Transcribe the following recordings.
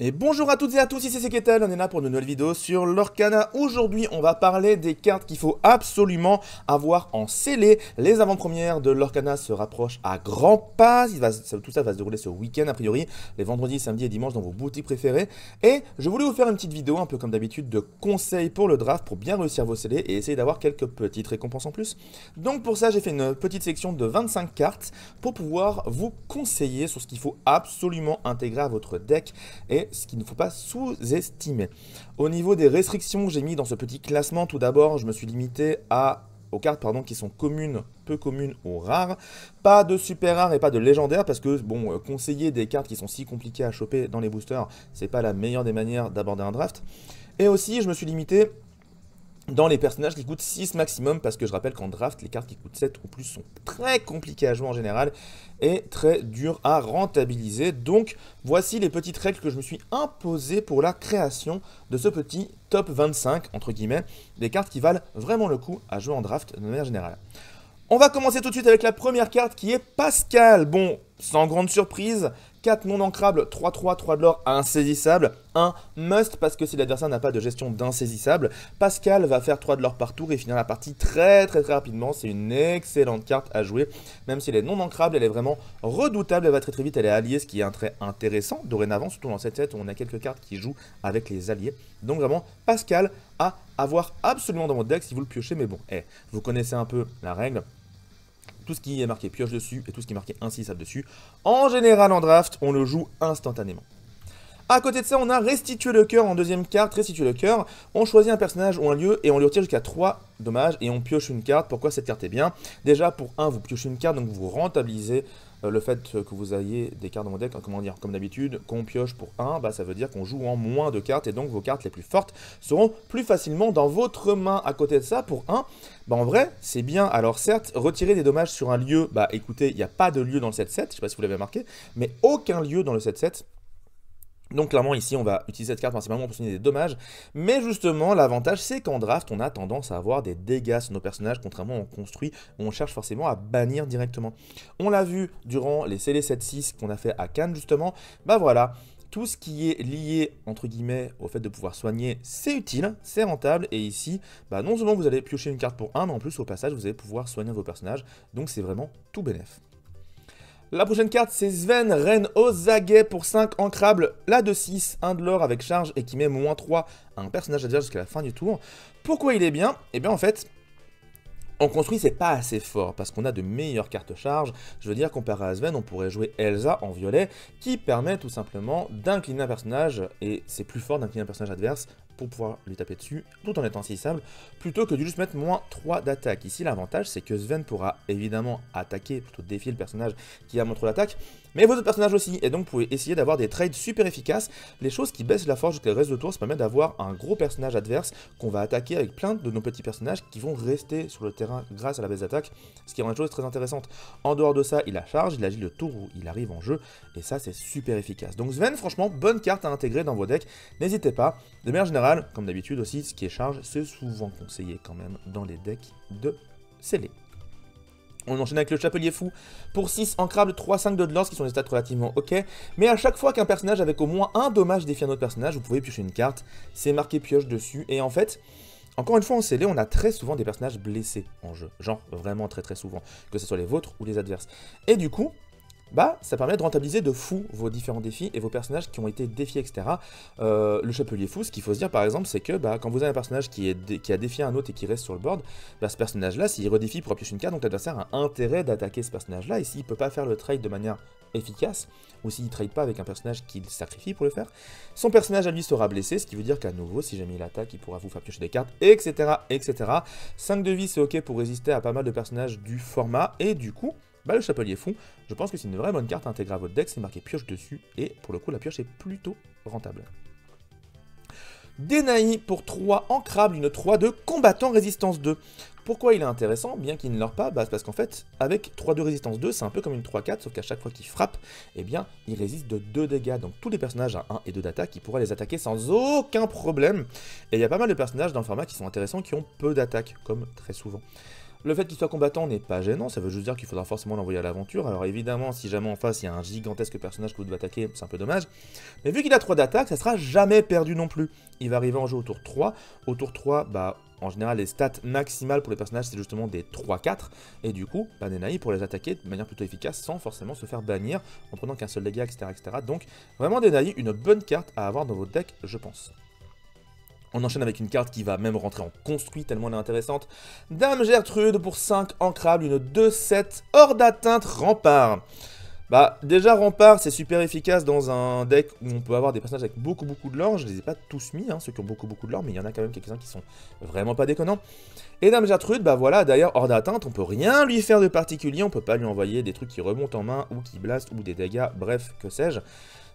Et bonjour à toutes et à tous, ici c'est Ketel, on est là pour une nouvelle vidéo sur l'Orcana. Aujourd'hui, on va parler des cartes qu'il faut absolument avoir en scellé. Les avant-premières de l'Orcana se rapprochent à grands pas. Tout ça va se dérouler ce week-end, a priori, les vendredis, samedis et dimanches dans vos boutiques préférées. Et je voulais vous faire une petite vidéo, un peu comme d'habitude, de conseils pour le draft pour bien réussir vos scellés et essayer d'avoir quelques petites récompenses en plus. Donc pour ça, j'ai fait une petite section de 25 cartes pour pouvoir vous conseiller sur ce qu'il faut absolument intégrer à votre deck et ce qu'il ne faut pas sous-estimer. Au niveau des restrictions que j'ai mis dans ce petit classement, tout d'abord, je me suis limité aux cartes qui sont communes, peu communes ou rares. Pas de super rares et pas de légendaires parce que, bon, conseiller des cartes qui sont si compliquées à choper dans les boosters, c'est pas la meilleure des manières d'aborder un draft. Et aussi, je me suis limité dans les personnages qui coûtent 6 maximum, parce que je rappelle qu'en draft, les cartes qui coûtent 7 ou plus sont très compliquées à jouer en général et très dures à rentabiliser. Donc voici les petites règles que je me suis imposées pour la création de ce petit top 25, entre guillemets, des cartes qui valent vraiment le coup à jouer en draft de manière générale. On va commencer tout de suite avec la première carte qui est Pascal. Bon, sans grande surprise, 4 non ancrables, 3-3, 3 de l'or, insaisissable. Un must parce que si l'adversaire n'a pas de gestion d'insaisissable, Pascal va faire 3 de l'or par tour et finir la partie très rapidement. C'est une excellente carte à jouer. Même si elle est non ancrable, elle est vraiment redoutable. Elle va très vite, elle est alliée, ce qui est un trait intéressant dorénavant, surtout dans cette set où on a quelques cartes qui jouent avec les alliés. Donc vraiment, Pascal à avoir absolument dans votre deck si vous le piochez. Mais bon, vous connaissez un peu la règle. Tout ce qui est marqué pioche dessus et tout ce qui est marqué insaisissable dessus, en général en draft, on le joue instantanément. A côté de ça, on a restituer le cœur en deuxième carte. Restituer le cœur, on choisit un personnage ou un lieu et on lui retire jusqu'à 3 dommages et on pioche une carte. Pourquoi cette carte est bien? Déjà, pour 1, vous piochez une carte, donc vous rentabilisez le fait que vous ayez des cartes dans votre deck. Comment dire? Comme d'habitude, qu'on pioche pour 1, ça veut dire qu'on joue en moins de cartes et donc vos cartes les plus fortes seront plus facilement dans votre main. À côté de ça, pour 1, en vrai, c'est bien. Alors certes, retirer des dommages sur un lieu, écoutez, il n'y a pas de lieu dans le 7-7, je ne sais pas si vous l'avez remarqué, mais aucun lieu dans le 7-7. Donc clairement ici on va utiliser cette carte principalement pour soigner des dommages, mais justement l'avantage c'est qu'en draft on a tendance à avoir des dégâts sur nos personnages, contrairement en construit où on cherche forcément à bannir directement. On l'a vu durant les scellés 7-6 qu'on a fait à Cannes justement, voilà, tout ce qui est lié entre guillemets au fait de pouvoir soigner c'est utile, c'est rentable, et ici non seulement vous allez piocher une carte pour 1, mais en plus au passage vous allez pouvoir soigner vos personnages, donc c'est vraiment tout bénef. La prochaine carte, c'est Sven, reine aux aguets pour 5 ancrables, la de 6, 1 de l'or avec charge et qui met -3 à un personnage adverse jusqu'à la fin du tour. Pourquoi il est bien? Eh bien en fait, en construit, c'est pas assez fort parce qu'on a de meilleures cartes charge. Je veux dire, comparé à Sven, on pourrait jouer Elsa en violet qui permet tout simplement d'incliner un personnage, et c'est plus fort d'incliner un personnage adverse pour pouvoir lui taper dessus tout en étant insaisissable, plutôt que de juste mettre -3 d'attaque. Ici, l'avantage, c'est que Sven pourra évidemment attaquer, plutôt défier le personnage qui a -3 d'attaque, mais vos autres personnages aussi, et donc vous pouvez essayer d'avoir des trades super efficaces, les choses qui baissent la force jusqu'à le reste de tour, ça permet d'avoir un gros personnage adverse qu'on va attaquer avec plein de nos petits personnages qui vont rester sur le terrain grâce à la baisse d'attaque, ce qui rend une chose très intéressante. En dehors de ça, il a charge, il agit le tour où il arrive en jeu, et ça c'est super efficace. Donc Sven, franchement, bonne carte à intégrer dans vos decks, n'hésitez pas. De manière générale, comme d'habitude aussi, ce qui est charge, c'est souvent conseillé quand même dans les decks de scellés. On enchaîne avec le Chapelier Fou pour 6 ancrables, 3-5 de l'or, qui sont des stats relativement ok. Mais à chaque fois qu'un personnage avec au moins un dommage défie un autre personnage, vous pouvez piocher une carte, c'est marqué pioche dessus. Et en fait, encore une fois en scellé, on a très souvent des personnages blessés en jeu. Genre vraiment très souvent, que ce soit les vôtres ou les adverses. Et du coup, ça permet de rentabiliser de fou vos différents défis et vos personnages qui ont été défiés, etc. Le Chapelier Fou, ce qu'il faut se dire par exemple, c'est que quand vous avez un personnage qui a défié un autre et qui reste sur le board, ce personnage-là, s'il redéfie, il pourra piocher une carte, donc l'adversaire a intérêt d'attaquer ce personnage-là, et s'il ne peut pas faire le trade de manière efficace, ou s'il ne trade pas avec un personnage qu'il sacrifie pour le faire, son personnage à lui sera blessé, ce qui veut dire qu'à nouveau, si jamais il attaque, il pourra vous faire piocher des cartes, etc. 5 de vie, c'est ok pour résister à pas mal de personnages du format, et du coup, le Chapelier Fou, je pense que c'est une vraie bonne carte à intégrer à votre deck, c'est marqué pioche dessus, et pour le coup la pioche est plutôt rentable. Denaï pour 3 ancrables, une 3 de combattant résistance 2. Pourquoi il est intéressant, bien qu'il ne l'or pas? Parce qu'en fait, avec 3 de résistance 2, c'est un peu comme une 3-4, sauf qu'à chaque fois qu'il frappe, il résiste de 2 dégâts. Donc tous les personnages à 1 et 2 d'attaque, il pourra les attaquer sans aucun problème. Et il y a pas mal de personnages dans le format qui sont intéressants, qui ont peu d'attaque, comme très souvent. Le fait qu'il soit combattant n'est pas gênant, ça veut juste dire qu'il faudra forcément l'envoyer à l'aventure. Alors évidemment, si jamais en face il y a un gigantesque personnage que vous devez attaquer, c'est un peu dommage. Mais vu qu'il a 3 d'attaque, ça sera jamais perdu non plus. Il va arriver en jeu au tour 3. Au tour 3, bah en général les stats maximales pour les personnages c'est justement des 3-4. Et du coup, bah, Denahi pour les attaquer de manière plutôt efficace sans forcément se faire bannir en prenant qu'un seul dégât, etc., etc. Donc vraiment Denahi, une bonne carte à avoir dans votre deck, je pense. On enchaîne avec une carte qui va même rentrer en construit tellement elle est intéressante. Dame Gertrude pour 5 ancrables, une 2-7 hors d'atteinte rempart. Bah déjà rempart c'est super efficace dans un deck où on peut avoir des personnages avec beaucoup de lore. Je les ai pas tous mis, hein, ceux qui ont beaucoup de lore, mais il y en a quand même quelques-uns qui sont vraiment pas déconnants. Et Dame Gertrude, bah voilà, d'ailleurs hors d'atteinte, on peut rien lui faire de particulier, on peut pas lui envoyer des trucs qui remontent en main ou qui blastent ou des dégâts, bref, que sais-je.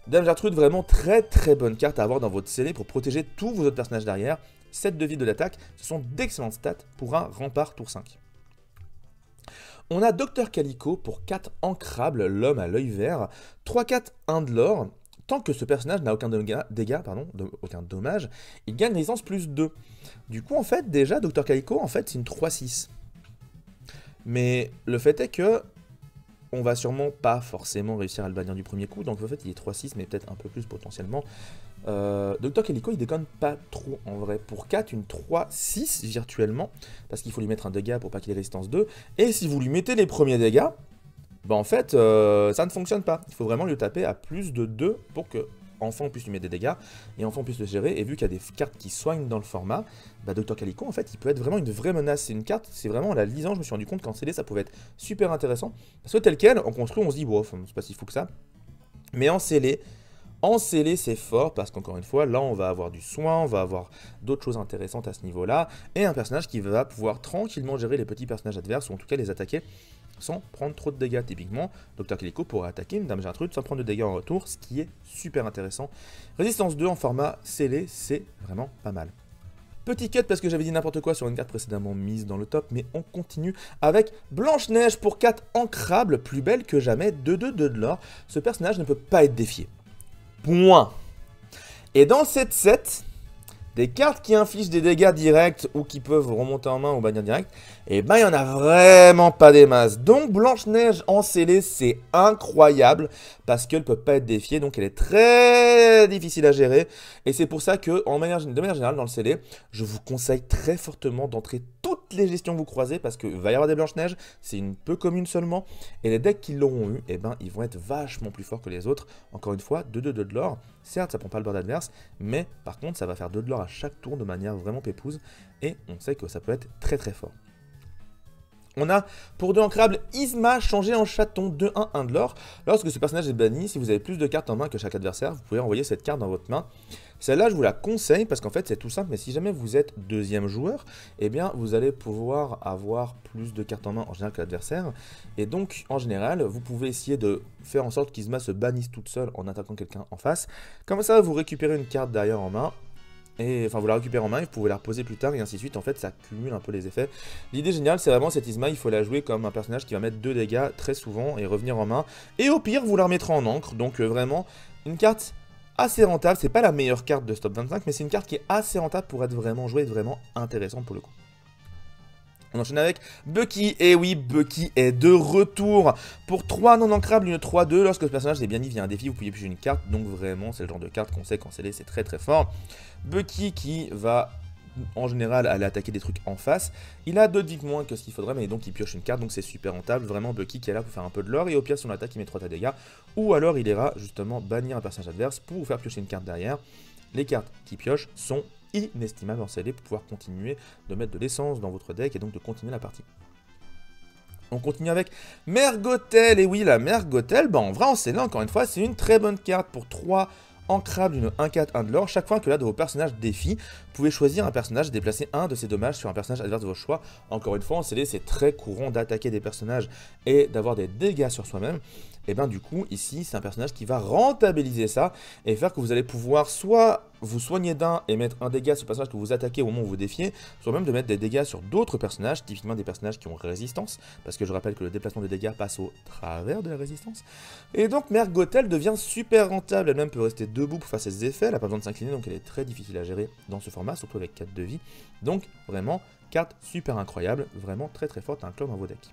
Dame Gertrude, vraiment très bonne carte à avoir dans votre scellé pour protéger tous vos autres personnages derrière. 7 de vie de l'attaque, ce sont d'excellentes stats pour un rempart tour 5. On a Dr Calico pour 4 ancrables, l'homme à l'œil vert, 3-4, 1 de l'or. Tant que ce personnage n'a aucun aucun dommage, il gagne résistance plus 2. Du coup, en fait, déjà, Dr Calico, en fait, c'est une 3-6. Mais le fait est que on va sûrement pas forcément réussir à le bannir du premier coup, donc en fait il est 3-6 mais peut-être un peu plus potentiellement. Dr Calico il déconne pas trop en vrai, pour 4 une 3-6 virtuellement, parce qu'il faut lui mettre un dégât pour pas qu'il ait résistance 2, et si vous lui mettez les premiers dégâts, bah en fait ça ne fonctionne pas, il faut vraiment lui taper à plus de 2 pour que enfin on puisse lui mettre des dégâts, et enfin on puisse le gérer, et vu qu'il y a des cartes qui soignent dans le format, bah Dr Calico en fait il peut être vraiment une vraie menace, c'est une carte, c'est vraiment en la lisant je me suis rendu compte qu'en CD ça pouvait être super intéressant, parce que tel quel, en construit on se dit bon c'est pas si fou que ça, mais en scellé c'est fort, parce qu'encore une fois là on va avoir du soin, on va avoir d'autres choses intéressantes à ce niveau là, et un personnage qui va pouvoir tranquillement gérer les petits personnages adverses, ou en tout cas les attaquer sans prendre trop de dégâts. Typiquement, Dr Calico pourra attaquer une Dame Gertrude sans prendre de dégâts en retour, ce qui est super intéressant. Résistance 2 en format scellé, c'est vraiment pas mal. Petit cut parce que j'avais dit n'importe quoi sur une carte précédemment mise dans le top, mais on continue avec Blanche-Neige pour 4 ancrables, plus belle que jamais, 2-2 de l'or. Ce personnage ne peut pas être défié. Point. Et dans cette set, des cartes qui infligent des dégâts directs ou qui peuvent remonter en main ou bannir direct, et ben il n'y en a vraiment pas des masses. Donc Blanche-Neige en scellé, c'est incroyable parce qu'elle ne peut pas être défiée, donc elle est très difficile à gérer. Et c'est pour ça que, de manière générale, dans le scellé, je vous conseille très fortement d'entrer toutes les gestions que vous croisez parce qu'il va y avoir des Blanche-Neige, c'est une peu commune seulement. Et les decks qui l'auront eu, et ben ils vont être vachement plus forts que les autres. Encore une fois, 2-2 de l'or. Certes, ça prend pas le board adverse, mais par contre, ça va faire 2 de l'or à chaque tour de manière vraiment pépouse. Et on sait que ça peut être très fort. On a pour 2 ancrables Yzma changé en chaton 2-1, 1 de l'or. Lorsque ce personnage est banni, si vous avez plus de cartes en main que chaque adversaire, vous pouvez envoyer cette carte dans votre main. Celle-là, je vous la conseille parce qu'en fait, c'est tout simple. Mais si jamais vous êtes deuxième joueur, eh bien, vous allez pouvoir avoir plus de cartes en main en général que l'adversaire. Et donc, en général, vous pouvez essayer de faire en sorte qu'Yzma se bannisse toute seule en attaquant quelqu'un en face. Comme ça, vous récupérez une carte derrière en main. Et enfin, vous la récupérez en main, et vous pouvez la reposer plus tard, et ainsi de suite. En fait, ça cumule un peu les effets. L'idée géniale, c'est vraiment cette Yzma, il faut la jouer comme un personnage qui va mettre 2 dégâts très souvent et revenir en main. Et au pire, vous la remettrez en encre. Donc, vraiment, une carte assez rentable. C'est pas la meilleure carte de ce top 25, mais c'est une carte qui est assez rentable pour être vraiment jouée et vraiment intéressante pour le coup. On enchaîne avec Bucky, et oui, Bucky est de retour pour 3 non ancrables, une 3-2. Lorsque ce personnage est bien dit via un défi, vous pouvez piocher une carte, donc vraiment c'est le genre de carte qu'on sait qu'en scellé c'est très fort. Bucky qui va en général aller attaquer des trucs en face, il a 2 de vie moins que ce qu'il faudrait, mais donc il pioche une carte, donc c'est super rentable. Vraiment Bucky qui est là pour faire un peu de l'or, et au pire si on attaque il met 3 de dégâts, ou alors il ira justement bannir un personnage adverse pour vous faire piocher une carte derrière. Les cartes qui piochent sont inestimable en scellé pour pouvoir continuer de mettre de l'essence dans votre deck et donc de continuer la partie. On continue avec Mère Gothel, et oui la Mère Gothel, bah en vrai en scellé encore une fois c'est une très bonne carte pour 3 ancrables, une 1-4, 1 de l'or. Chaque fois que l'un de vos personnages défie, vous pouvez choisir un personnage et déplacer un de ses dommages sur un personnage adverse de votre choix. Encore une fois en scellé c'est très courant d'attaquer des personnages et d'avoir des dégâts sur soi-même. et ben du coup, ici, c'est un personnage qui va rentabiliser ça et faire que vous allez pouvoir soit vous soigner d'un et mettre un dégât sur le personnage que vous attaquez au moment où vous défiez, soit même de mettre des dégâts sur d'autres personnages, typiquement des personnages qui ont résistance, parce que je rappelle que le déplacement des dégâts passe au travers de la résistance. Et donc Mère Gothel devient super rentable, elle-même peut rester debout pour faire ses effets, elle n'a pas besoin de s'incliner, donc elle est très difficile à gérer dans ce format, surtout avec 4 de vie. Donc vraiment, carte super incroyable, vraiment très très forte à inclure dans vos decks.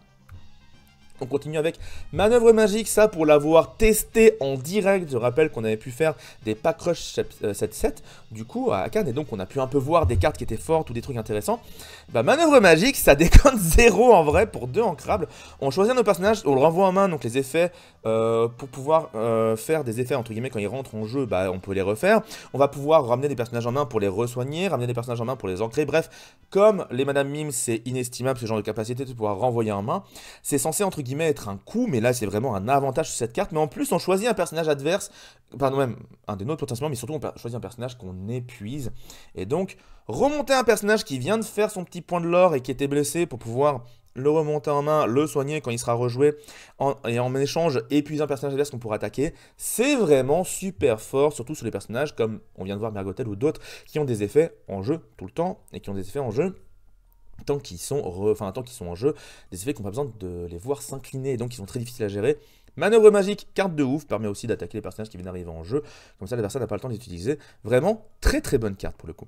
On continue avec Manœuvre Magique, ça pour l'avoir testé en direct, je rappelle qu'on avait pu faire des pack rush 7-7, du coup à Cannes, et donc on a pu un peu voir des cartes qui étaient fortes ou des trucs intéressants. Bah Manœuvre Magique, ça déconne 0 en vrai pour 2 ancrables. On choisit nos personnages, on le renvoie en main, donc les effets, pour pouvoir faire des effets entre guillemets quand ils rentrent en jeu, bah on peut les refaire. On va pouvoir ramener des personnages en main pour les re-soigner, ramener des personnages en main pour les ancrer, bref, comme les Madame Mime c'est inestimable ce genre de capacité de pouvoir renvoyer en main, c'est censé entre guillemets être un coup, mais là c'est vraiment un avantage sur cette carte, mais en plus on choisit un personnage adverse, pardon même un des nôtres potentiellement, mais surtout on choisit un personnage qu'on épuise, et donc remonter un personnage qui vient de faire son petit point de lore et qui était blessé pour pouvoir le remonter en main, le soigner quand il sera rejoué, et en échange épuiser un personnage adverse qu'on pourra attaquer, c'est vraiment super fort, surtout sur les personnages comme on vient de voir Mère Gothel ou d'autres qui ont des effets en jeu tout le temps, et qui ont des effets en jeu tant qu'ils sont en jeu, des effets qu'on n'a pas besoin de les voir s'incliner, donc ils sont très difficiles à gérer. Manœuvre magique, carte de ouf, permet aussi d'attaquer les personnages qui viennent d'arriver en jeu, comme ça l'adversaire n'a pas le temps d'utiliser. Vraiment, très très bonne carte pour le coup.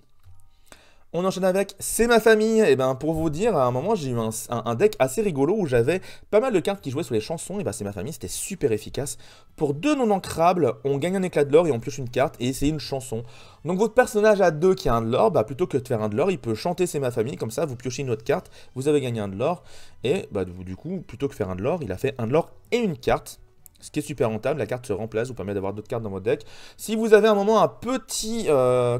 On enchaîne avec C'est ma famille. Et ben pour vous dire, à un moment j'ai eu un deck assez rigolo où j'avais pas mal de cartes qui jouaient sur les chansons. Et ben C'est ma famille, c'était super efficace. Pour 2 non ancrables, on gagne un éclat de l'or et on pioche une carte et c'est une chanson. Donc votre personnage à 2 qui a un de l'or, bah plutôt que de faire un de l'or, il peut chanter C'est ma famille, comme ça vous piochez une autre carte, vous avez gagné un de l'or. Et bah du coup, plutôt que faire un de l'or, il a fait un de l'or et une carte. Ce qui est super rentable, la carte se remplace, vous permet d'avoir d'autres cartes dans votre deck. Si vous avez à un moment un petit, un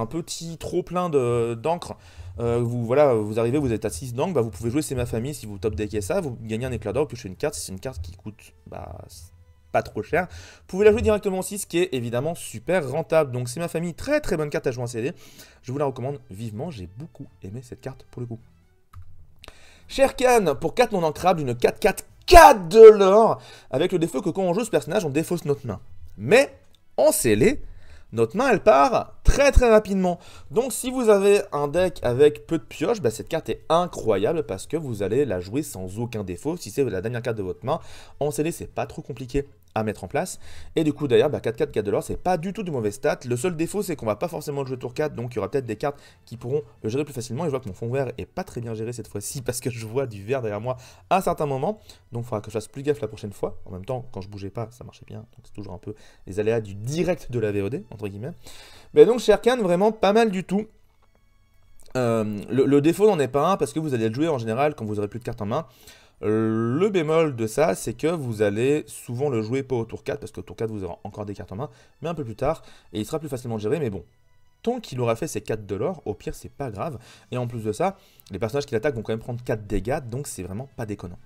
petit trop plein d'encre, vous arrivez, vous êtes à 6 d'encre, bah, vous pouvez jouer C'est ma famille si vous top deckez ça, vous gagnez un éclat d'or, puis c'est une carte, c'est une carte qui coûte pas trop cher. Vous pouvez la jouer directement aussi, ce qui est évidemment super rentable. Donc C'est ma famille, très très bonne carte à jouer en CD. Je vous la recommande vivement, j'ai beaucoup aimé cette carte pour le coup. Sherkan, pour 4 non ancrables, une 4-4 4 de l'or, avec le défaut que quand on joue ce personnage, on défausse notre main. Mais, en scellé, notre main, elle part très très rapidement. Donc si vous avez un deck avec peu de pioches, bah, cette carte est incroyable parce que vous allez la jouer sans aucun défaut. Si c'est la dernière carte de votre main, en scellé, c'est pas trop compliqué à mettre en place. Et du coup, d'ailleurs, 4-4, 4 de l'or, c'est pas du tout de mauvais stats. Le seul défaut, c'est qu'on va pas forcément le jouer tour 4, donc il y aura peut-être des cartes qui pourront le gérer plus facilement. Et je vois que mon fond vert est pas très bien géré cette fois-ci parce que je vois du vert derrière moi à un certain moment. Donc il faudra que je fasse plus gaffe la prochaine fois. En même temps, quand je bougeais pas, ça marchait bien. Donc c'est toujours un peu les aléas du direct de la VOD, entre guillemets. Mais donc Sherkan, vraiment pas mal du tout. Le défaut n'en est pas un parce que vous allez le jouer en général quand vous aurez plus de cartes en main. Le bémol de ça, c'est que vous allez souvent le jouer pas au tour 4, parce qu'au tour 4, vous aurez encore des cartes en main, mais un peu plus tard, et il sera plus facilement géré, mais bon. Tant qu'il aura fait ses 4 de l'or, au pire, c'est pas grave. Et en plus de ça, les personnages qui l'attaquent vont quand même prendre 4 dégâts, donc c'est vraiment pas déconnant.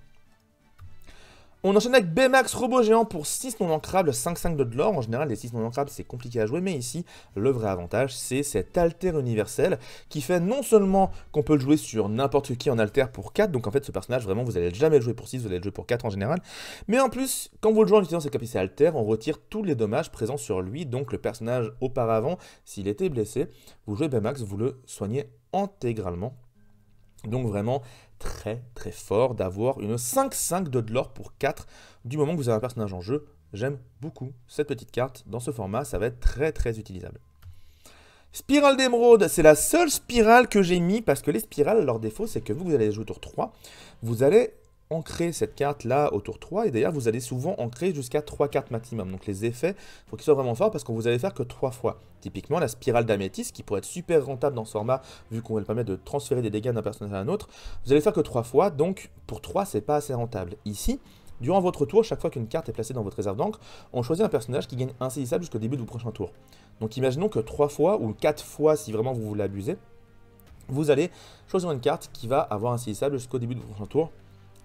On enchaîne avec Baymax Robot Géant pour 6 non ancrables, 5-5 de l'or. En général, les 6 non ancrables, c'est compliqué à jouer, mais ici, le vrai avantage, c'est cet alter universel qui fait non seulement qu'on peut le jouer sur n'importe qui en alter pour 4, donc en fait, ce personnage, vraiment, vous allez jamais le jouer pour 6, vous allez le jouer pour 4 en général. Mais en plus, quand vous le jouez en utilisant cette capacité alter, on retire tous les dommages présents sur lui, donc le personnage auparavant, s'il était blessé, vous jouez Baymax, vous le soignez intégralement. Donc vraiment très très fort d'avoir une 5-5 de l'or pour 4 du moment que vous avez un personnage en jeu. J'aime beaucoup cette petite carte. Dans ce format, ça va être très très utilisable. Spirale d'émeraude, c'est la seule spirale que j'ai mis parce que les spirales, leur défaut, c'est que vous allez jouer tour 3, vous allez ancrer cette carte là au tour 3 et d'ailleurs vous allez souvent ancrer jusqu'à 3 cartes maximum. Donc les effets, il faut qu'ils soient vraiment forts parce qu'on vous allez faire que 3 fois. Typiquement la spirale d'améthyste qui pourrait être super rentable dans ce format vu qu'on va le permettre de transférer des dégâts d'un personnage à un autre. Vous allez faire que 3 fois, donc pour 3 c'est pas assez rentable. Ici, durant votre tour, chaque fois qu'une carte est placée dans votre réserve d'encre, on choisit un personnage qui gagne insaisissable jusqu'au début de votre prochain tour. Donc imaginons que 3 fois ou 4 fois si vraiment vous voulez abuser, vous allez choisir une carte qui va avoir insaisissable jusqu'au début de votre prochain tour.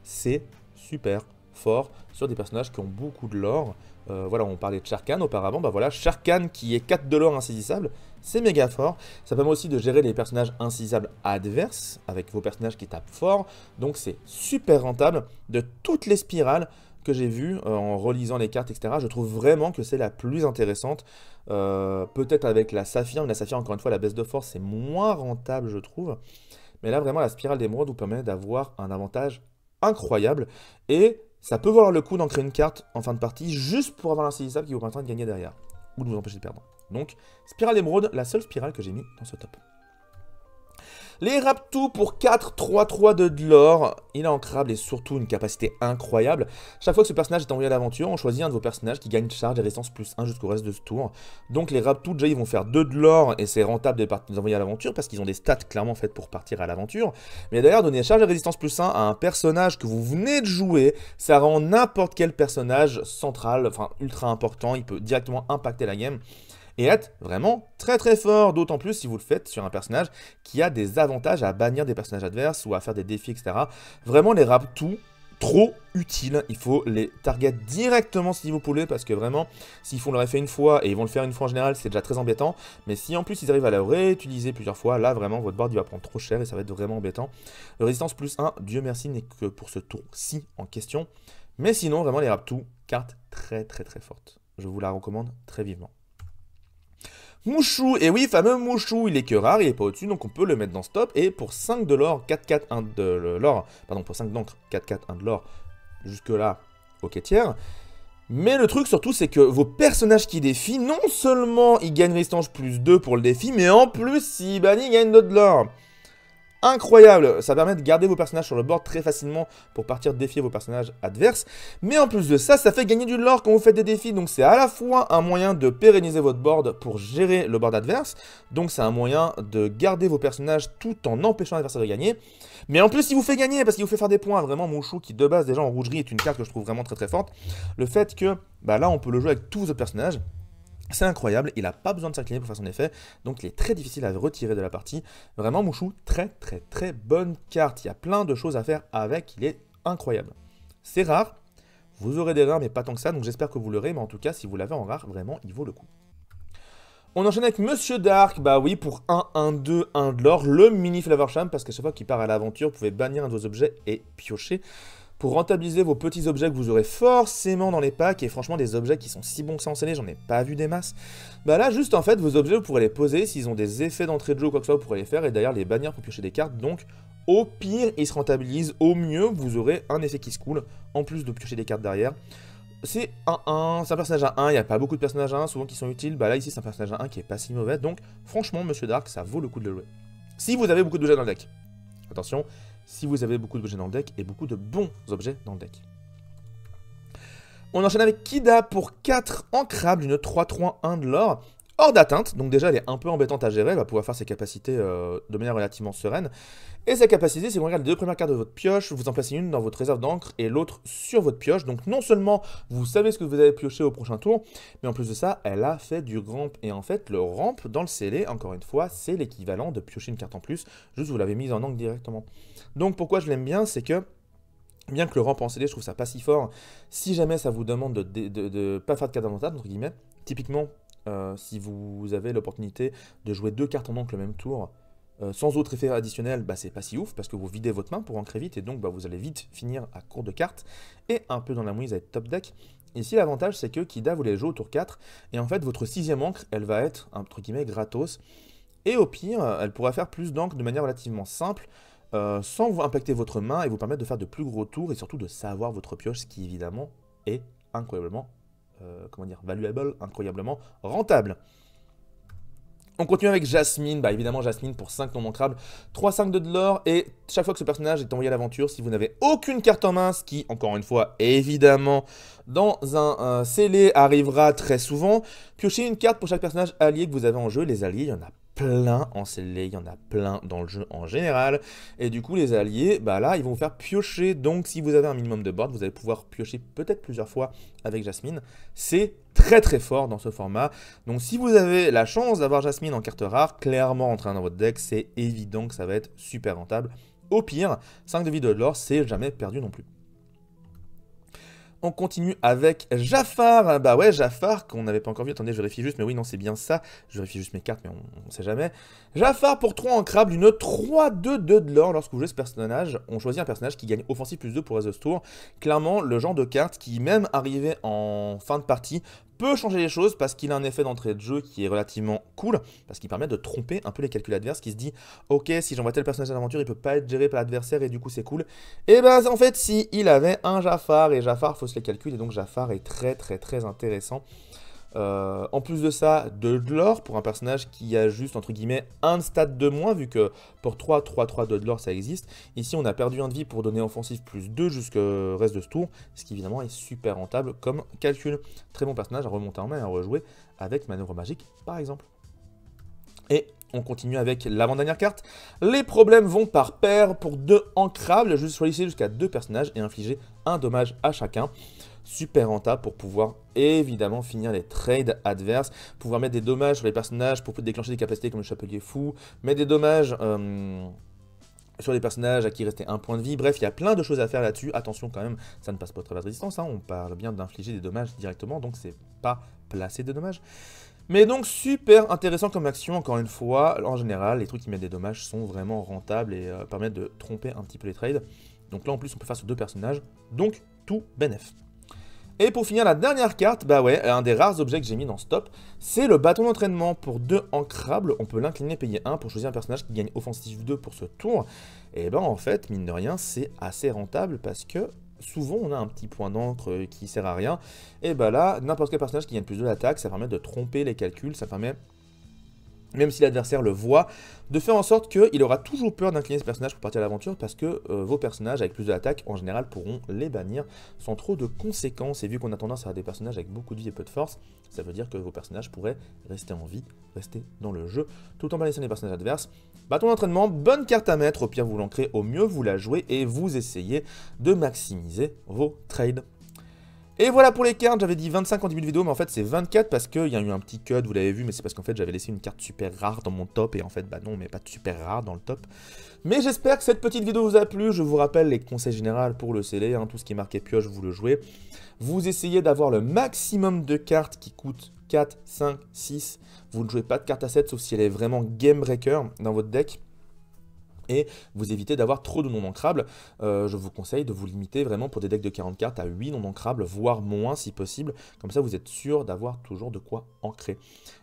C'est super fort sur des personnages qui ont beaucoup de lore. Voilà, on parlait de Sherkan auparavant. Bah voilà, Sherkan qui est 4 de lore insaisissable, c'est méga fort. Ça permet aussi de gérer les personnages insaisissables adverses avec vos personnages qui tapent fort. Donc c'est super rentable. De toutes les spirales, que j'ai vues en relisant les cartes, etc. Je trouve vraiment que c'est la plus intéressante. Peut-être avec la Saphir, mais la Saphir, encore une fois, la baisse de force, c'est moins rentable, je trouve. Mais là, vraiment, la spirale d'émeraude vous permet d'avoir un avantage incroyable. Et ça peut valoir le coup d'en créer une carte en fin de partie, juste pour avoir l'insaisissable qui vous permettra de gagner derrière. Ou de vous empêcher de perdre. Donc, spirale d'émeraude, la seule spirale que j'ai mis dans ce top. Les Raptous pour 4, 3 de l'or. Il est ancrable et surtout une capacité incroyable. Chaque fois que ce personnage est envoyé à l'aventure, on choisit un de vos personnages qui gagne charge et résistance +1 jusqu'au reste de ce tour. Donc les Raptous, déjà, ils vont faire 2 de l'or et c'est rentable de les envoyer à l'aventure parce qu'ils ont des stats clairement faites pour partir à l'aventure. Mais d'ailleurs, donner charge et résistance +1 à un personnage que vous venez de jouer, ça rend n'importe quel personnage central, enfin ultra important. Il peut directement impacter la game. Et être vraiment très fort, d'autant plus si vous le faites sur un personnage qui a des avantages à bannir des personnages adverses ou à faire des défis, etc. Vraiment les Raptous, trop utiles, il faut les target directement si vous pouvez, parce que vraiment, s'ils font leur effet une fois, et ils vont le faire une fois en général, c'est déjà très embêtant, mais si en plus ils arrivent à le réutiliser plusieurs fois, là vraiment votre board il va prendre trop cher et ça va être vraiment embêtant. Le résistance +1, Dieu merci, n'est que pour ce tour-ci en question, mais sinon vraiment les Raptous, carte très forte. Je vous la recommande très vivement. Mouchou, et oui, fameux Mouchou, il est que rare, il est pas au-dessus, donc on peut le mettre dans ce top. Et pour 5 de l'or, 4-4, 1 de l'or, pardon, pour 5 d'encre, 4-4, 1 de l'or, jusque-là, ok tiers. Mais le truc surtout, c'est que vos personnages qui défient, non seulement ils gagnent résistance +2 pour le défi, mais en plus, s'ils bannissent, ils gagnent de l'or. Incroyable, ça permet de garder vos personnages sur le board très facilement pour partir défier vos personnages adverses. Mais en plus de ça, ça fait gagner du lore quand vous faites des défis. Donc c'est à la fois un moyen de pérenniser votre board pour gérer le board adverse. Donc c'est un moyen de garder vos personnages tout en empêchant l'adversaire de gagner. Mais en plus, il vous fait gagner parce qu'il vous fait faire des points. Vraiment, Mouchou qui de base déjà en rougerie est une carte que je trouve vraiment très forte. Le fait que bah là, on peut le jouer avec tous vos autres personnages. C'est incroyable, il n'a pas besoin de s'incliner pour faire son effet, donc il est très difficile à retirer de la partie. Vraiment, Mouchou, très bonne carte. Il y a plein de choses à faire avec, il est incroyable. C'est rare, vous aurez des rares, mais pas tant que ça, donc j'espère que vous l'aurez, mais en tout cas, si vous l'avez en rare, vraiment, il vaut le coup. On enchaîne avec Monsieur Dark, bah oui, pour 1, 1, 2, 1 de l'or, le mini Flavorsham, parce qu'à chaque fois qu'il part à l'aventure, vous pouvez bannir un de vos objets et piocher. Pour rentabiliser vos petits objets que vous aurez forcément dans les packs, et franchement des objets qui sont si bons que ça en scellé, j'en ai pas vu des masses. Bah là juste en fait vos objets vous pourrez les poser, s'ils ont des effets d'entrée de jeu ou quoi que ce soit vous pourrez les faire, et d'ailleurs les bannir pour piocher des cartes, donc au pire ils se rentabilisent, au mieux vous aurez un effet qui se coule, en plus de piocher des cartes derrière. C'est un 1, c'est un personnage à 1, il n'y a pas beaucoup de personnages à 1 souvent qui sont utiles, bah là ici c'est un personnage à 1 qui est pas si mauvais, donc franchement Monsieur Dark ça vaut le coup de le jouer. Si vous avez beaucoup d'objets dans le deck, attention, si vous avez beaucoup d'objets dans le deck et beaucoup de bons objets dans le deck. On enchaîne avec Kida pour 4 ancrables, une 3-3-1 de l'or. Hors d'atteinte, donc déjà elle est un peu embêtante à gérer, elle va pouvoir faire ses capacités de manière relativement sereine. Et sa capacité, c'est qu'on regarde les deux premières cartes de votre pioche, vous en placez une dans votre réserve d'encre et l'autre sur votre pioche. Donc non seulement vous savez ce que vous allez piocher au prochain tour, mais en plus de ça, elle a fait du ramp. Et en fait, le ramp dans le scellé, encore une fois, c'est l'équivalent de piocher une carte en plus, juste vous l'avez mise en encre directement. Donc pourquoi je l'aime bien, c'est que bien que le ramp en scellé, je trouve ça pas si fort, si jamais ça vous demande de pas faire de carte d'avantage, entre guillemets, typiquement, si vous avez l'opportunité de jouer 2 cartes en encre le même tour, sans autre effet additionnel, bah, c'est pas si ouf, parce que vous videz votre main pour ancrer vite, et donc bah, vous allez vite finir à court de cartes, et un peu dans la mouise à être top deck. Ici, l'avantage, c'est que Kida, vous les jouez au tour 4, et en fait, votre 6ème encre, elle va être, entre guillemets, gratos, et au pire, elle pourra faire plus d'encre de manière relativement simple, sans vous impacter votre main, et vous permettre de faire de plus gros tours, et surtout de savoir votre pioche, ce qui, évidemment, est incroyablement comment dire, valuable, incroyablement rentable. On continue avec Jasmine, bah évidemment Jasmine pour 5 non ancrables, 3-5 de l'or, et chaque fois que ce personnage est envoyé à l'aventure, si vous n'avez aucune carte en main, ce qui, encore une fois, évidemment, dans un scellé arrivera très souvent, piochez une carte pour chaque personnage allié que vous avez en jeu. Les alliés, il y en a plein en scellé, il y en a plein dans le jeu en général, et du coup les alliés, bah là ils vont vous faire piocher, donc si vous avez un minimum de board, vous allez pouvoir piocher peut-être plusieurs fois avec Jasmine. C'est très fort dans ce format, donc si vous avez la chance d'avoir Jasmine en carte rare, clairement en train dans votre deck, c'est évident que ça va être super rentable. Au pire, 5 de vie de l'or, c'est jamais perdu non plus. On continue avec Jafar. Bah ouais, Jafar, qu'on n'avait pas encore vu. Attendez, je vérifie juste. Mais oui, non, c'est bien ça. Je vérifie juste mes cartes, mais on sait jamais. Jafar pour 3 ancrables, une 3-2-2 de l'or. Lorsque vous jouez ce personnage, on choisit un personnage qui gagne offensif +2 pour le reste de ce tour. Clairement, le genre de carte qui, même arrivé en fin de partie, peut changer les choses parce qu'il a un effet d'entrée de jeu qui est relativement cool, parce qu'il permet de tromper un peu les calculs adverses, qui se dit ok, si j'envoie tel personnage à l'aventure, il peut pas être géré par l'adversaire et du coup c'est cool. Et ben en fait si il avait un Jafar, et Jafar fausse les calculs, et donc Jafar est très intéressant. En plus de ça, de l'or pour un personnage qui a juste entre guillemets un stade de moins, vu que pour 3-3-3 de l'or ça existe. Ici on a perdu un de vie pour donner offensif +2 jusqu'au reste de ce tour, ce qui évidemment est super rentable comme calcul. Très bon personnage à remonter en main et à rejouer avec manœuvre magique par exemple. Et on continue avec l'avant-dernière carte. Les problèmes vont par paire pour 2 ancrables. Juste choisissez jusqu'à 2 personnages et infligez un dommage à chacun. Super rentable pour pouvoir évidemment finir les trades adverses, pouvoir mettre des dommages sur les personnages pour déclencher des capacités comme le Chapelier Fou, mettre des dommages sur les personnages à qui restait un point de vie. Bref, il y a plein de choses à faire là-dessus. Attention quand même, ça ne passe pas au travers de résistance, hein. On parle bien d'infliger des dommages directement, donc c'est pas placer des dommages. Mais donc super intéressant comme action, encore une fois. En général, les trucs qui mettent des dommages sont vraiment rentables et permettent de tromper un petit peu les trades. Donc là en plus on peut faire sur 2 personnages, donc tout bénef. Et pour finir, la dernière carte, bah ouais, un des rares objets que j'ai mis dans ce top, c'est le bâton d'entraînement pour 2 ancrables. On peut l'incliner, payer 1 pour choisir un personnage qui gagne offensif 2 pour ce tour. Et ben en fait, mine de rien, c'est assez rentable parce que souvent on a un petit point d'encre qui sert à rien. Et bah là, n'importe quel personnage qui gagne +2 d'attaque, ça permet de tromper les calculs, ça permet, même si l'adversaire le voit, de faire en sorte qu'il aura toujours peur d'incliner ce personnage pour partir à l'aventure, parce que vos personnages avec plus d'attaque, en général, pourront les bannir sans trop de conséquences. Et vu qu'on a tendance à avoir des personnages avec beaucoup de vie et peu de force, ça veut dire que vos personnages pourraient rester en vie, rester dans le jeu, tout en bannissant les personnages adverses. Bâton d'entraînement, bonne carte à mettre, au pire vous l'ancrez, au mieux vous la jouez, et vous essayez de maximiser vos trades. Et voilà pour les cartes, j'avais dit 25 en début de vidéo, mais en fait c'est 24 parce qu'il y a eu un petit cut, vous l'avez vu, mais c'est parce qu'en fait j'avais laissé une carte super rare dans mon top, et en fait bah non, mais pas de super rare dans le top. Mais j'espère que cette petite vidéo vous a plu, je vous rappelle les conseils généraux pour le sceller, hein, tout ce qui est marqué pioche, vous le jouez. Vous essayez d'avoir le maximum de cartes qui coûtent 4, 5, 6, vous ne jouez pas de carte à 7 sauf si elle est vraiment game breaker dans votre deck. Et vous évitez d'avoir trop de non ancrables. Je vous conseille de vous limiter vraiment pour des decks de 40 cartes à 8 non ancrables, voire moins si possible. Comme ça, vous êtes sûr d'avoir toujours de quoi ancrer.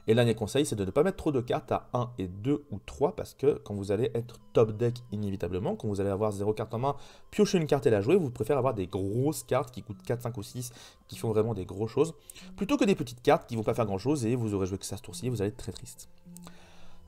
Et le dernier conseil, c'est de ne pas mettre trop de cartes à 1 et 2 ou 3, parce que quand vous allez être top deck inévitablement, quand vous allez avoir 0 carte en main, piocher une carte et la jouer, vous préférez avoir des grosses cartes qui coûtent 4, 5 ou 6, qui font vraiment des grosses choses, plutôt que des petites cartes qui ne vont pas faire grand chose et vous aurez joué que ça ce tour-ci et vous allez être très triste.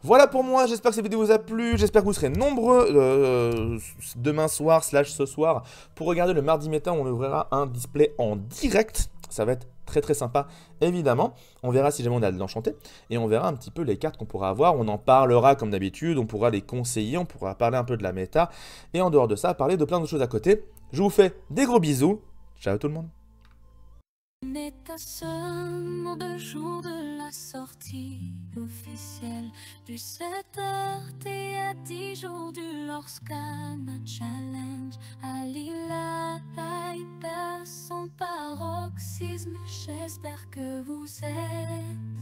Voilà pour moi, j'espère que cette vidéo vous a plu, j'espère que vous serez nombreux demain soir / ce soir pour regarder le mardi méta où on ouvrira un display en direct. Ça va être très sympa évidemment, on verra si jamais on a de l'enchanté et on verra un petit peu les cartes qu'on pourra avoir, on en parlera comme d'habitude, on pourra les conseiller, on pourra parler un peu de la méta et en dehors de ça, parler de plein de choses à côté. Je vous fais des gros bisous, ciao tout le monde. On est à seulement 2 jours de la sortie officielle du 7RT, à 10 jours du Lorcana Challenge. Alila perd son paroxysme, j'espère que vous êtes